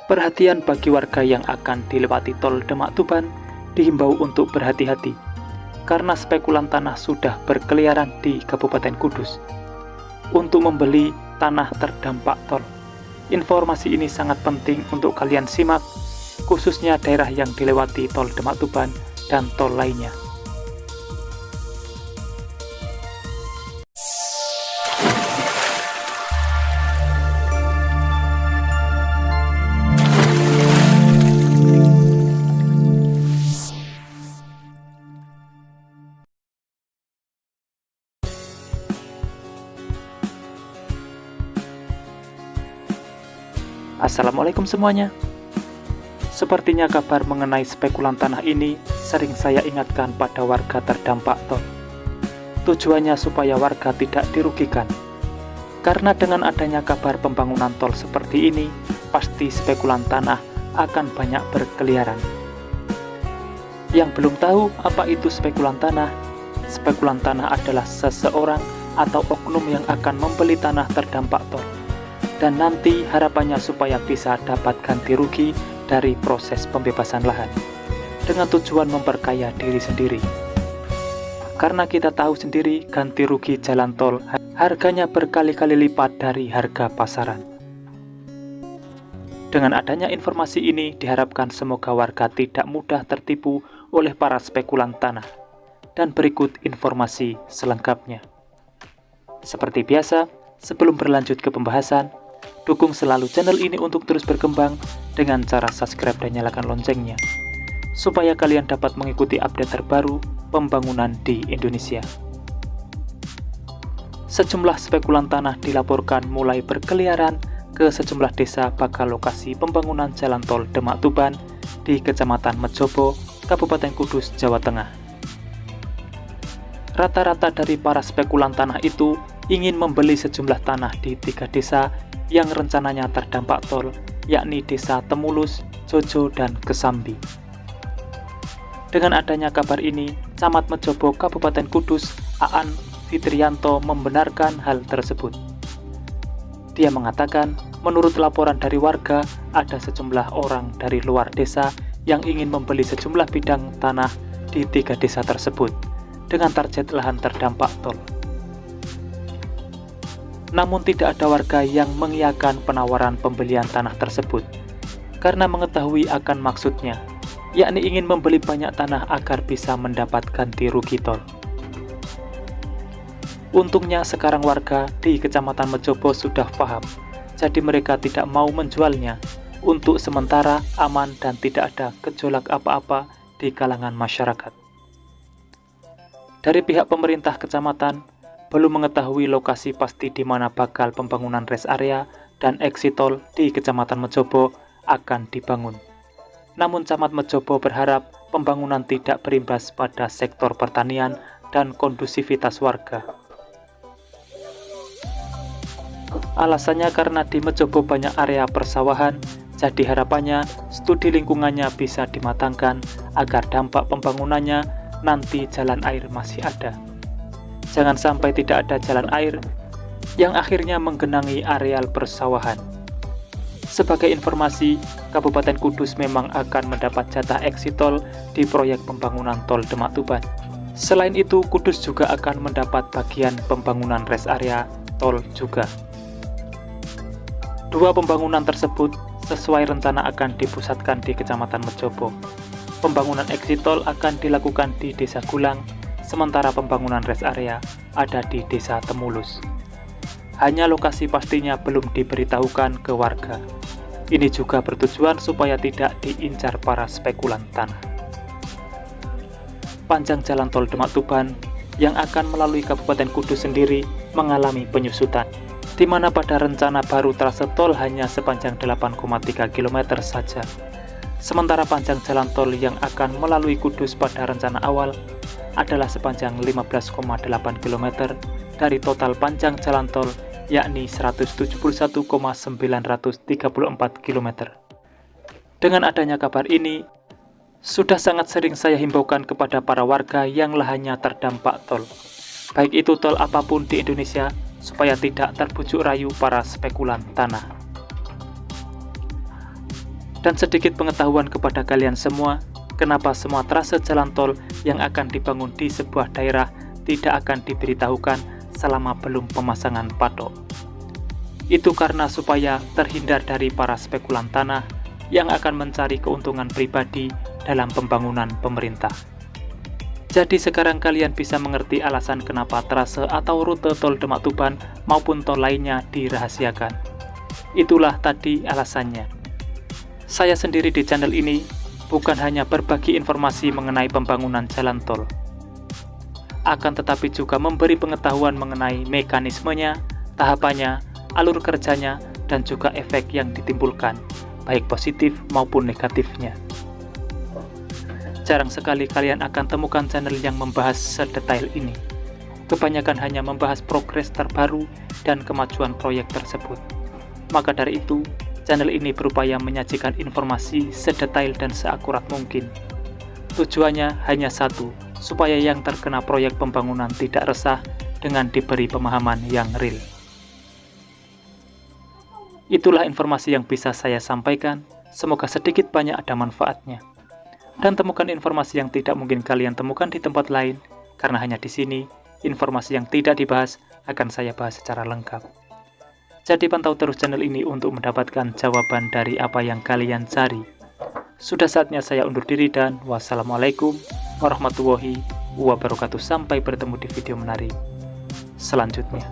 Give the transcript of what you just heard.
Perhatian bagi warga yang akan dilewati tol Demak Tuban dihimbau untuk berhati-hati karena spekulan tanah sudah berkeliaran di Kabupaten Kudus untuk membeli tanah terdampak tol. Informasi ini sangat penting untuk kalian simak, khususnya daerah yang dilewati tol Demak Tuban dan tol lainnya. Assalamualaikum semuanya. Sepertinya kabar mengenai spekulan tanah ini sering saya ingatkan pada warga terdampak tol. Tujuannya supaya warga tidak dirugikan. Karena dengan adanya kabar pembangunan tol seperti ini, pasti spekulan tanah akan banyak berkeliaran. Yang belum tahu apa itu spekulan tanah adalah seseorang atau oknum yang akan membeli tanah terdampak tol. Dan nanti harapannya supaya bisa dapat ganti rugi dari proses pembebasan lahan dengan tujuan memperkaya diri sendiri. Karena kita tahu sendiri ganti rugi jalan tol harganya berkali-kali lipat dari harga pasaran. Dengan adanya informasi ini diharapkan semoga warga tidak mudah tertipu oleh para spekulan tanah. Dan berikut informasi selengkapnya. Seperti biasa, sebelum berlanjut ke pembahasan, dukung selalu channel ini untuk terus berkembang dengan cara subscribe dan nyalakan loncengnya, supaya kalian dapat mengikuti update terbaru pembangunan di Indonesia. Sejumlah spekulan tanah dilaporkan mulai berkeliaran ke sejumlah desa bakal lokasi pembangunan jalan tol Demak Tuban di Kecamatan Mejobo, Kabupaten Kudus, Jawa Tengah. Rata-rata dari para spekulan tanah itu ingin membeli sejumlah tanah di 3 desa yang rencananya terdampak tol, yakni Desa Temulus, Jojo, dan Kesambi. Dengan adanya kabar ini, Camat Mejobo Kabupaten Kudus, Aan Fitrianto membenarkan hal tersebut. Dia mengatakan, menurut laporan dari warga, ada sejumlah orang dari luar desa yang ingin membeli sejumlah bidang tanah di 3 desa tersebut dengan target lahan terdampak tol. Namun tidak ada warga yang mengiyakan penawaran pembelian tanah tersebut karena mengetahui akan maksudnya, yakni ingin membeli banyak tanah agar bisa mendapat ganti rugi tol. Untungnya sekarang warga di Kecamatan Mejobo sudah paham, jadi mereka tidak mau menjualnya untuk sementara aman dan tidak ada gejolak apa-apa di kalangan masyarakat. Dari pihak pemerintah kecamatan belum mengetahui lokasi pasti di mana bakal pembangunan rest area dan exit tol di Kecamatan Mejobo akan dibangun. Namun Camat Mejobo berharap pembangunan tidak berimbas pada sektor pertanian dan kondusivitas warga. Alasannya karena di Mejobo banyak area persawahan, jadi harapannya studi lingkungannya bisa dimatangkan agar dampak pembangunannya nanti jalan air masih ada. Jangan sampai tidak ada jalan air yang akhirnya menggenangi areal persawahan. Sebagai informasi, Kabupaten Kudus memang akan mendapat jatah exit tol di proyek pembangunan tol Demak Tuban. Selain itu, Kudus juga akan mendapat bagian pembangunan rest area tol juga. Dua pembangunan tersebut sesuai rencana akan dipusatkan di Kecamatan Mejobo. Pembangunan exit tol akan dilakukan di Desa Gulang, sementara pembangunan rest area ada di Desa Temulus. Hanya lokasi pastinya belum diberitahukan ke warga. Ini juga bertujuan supaya tidak diincar para spekulan tanah. Panjang jalan tol Demak Tuban yang akan melalui Kabupaten Kudus sendiri mengalami penyusutan, di mana pada rencana baru trase tol hanya sepanjang 8,3 km saja. Sementara panjang jalan tol yang akan melalui Kudus pada rencana awal adalah sepanjang 15,8 km dari total panjang jalan tol, yakni 171,934 km. Dengan adanya kabar ini, sudah sangat sering saya himbaukan kepada para warga yang lahannya terdampak tol, baik itu tol apapun di Indonesia, supaya tidak terbujuk rayu para spekulan tanah. Dan sedikit pengetahuan kepada kalian semua, kenapa semua trase jalan tol yang akan dibangun di sebuah daerah tidak akan diberitahukan selama belum pemasangan patok. Itu karena supaya terhindar dari para spekulan tanah yang akan mencari keuntungan pribadi dalam pembangunan pemerintah. Jadi sekarang kalian bisa mengerti alasan kenapa trase atau rute tol Demak Tuban maupun tol lainnya dirahasiakan. Itulah tadi alasannya. Saya sendiri di channel ini bukan hanya berbagi informasi mengenai pembangunan jalan tol, akan tetapi juga memberi pengetahuan mengenai mekanismenya, tahapannya, alur kerjanya, dan juga efek yang ditimbulkan, baik positif maupun negatifnya. Jarang sekali kalian akan temukan channel yang membahas sedetail ini. Kebanyakan hanya membahas progres terbaru dan kemajuan proyek tersebut. Maka dari itu, channel ini berupaya menyajikan informasi sedetail dan seakurat mungkin. Tujuannya hanya satu, supaya yang terkena proyek pembangunan tidak resah dengan diberi pemahaman yang real. Itulah informasi yang bisa saya sampaikan, semoga sedikit banyak ada manfaatnya. Dan temukan informasi yang tidak mungkin kalian temukan di tempat lain, karena hanya di sini, informasi yang tidak dibahas akan saya bahas secara lengkap. Jadi pantau terus channel ini untuk mendapatkan jawaban dari apa yang kalian cari. Sudah saatnya saya undur diri dan wassalamualaikum warahmatullahi wabarakatuh. Sampai bertemu di video menarik selanjutnya.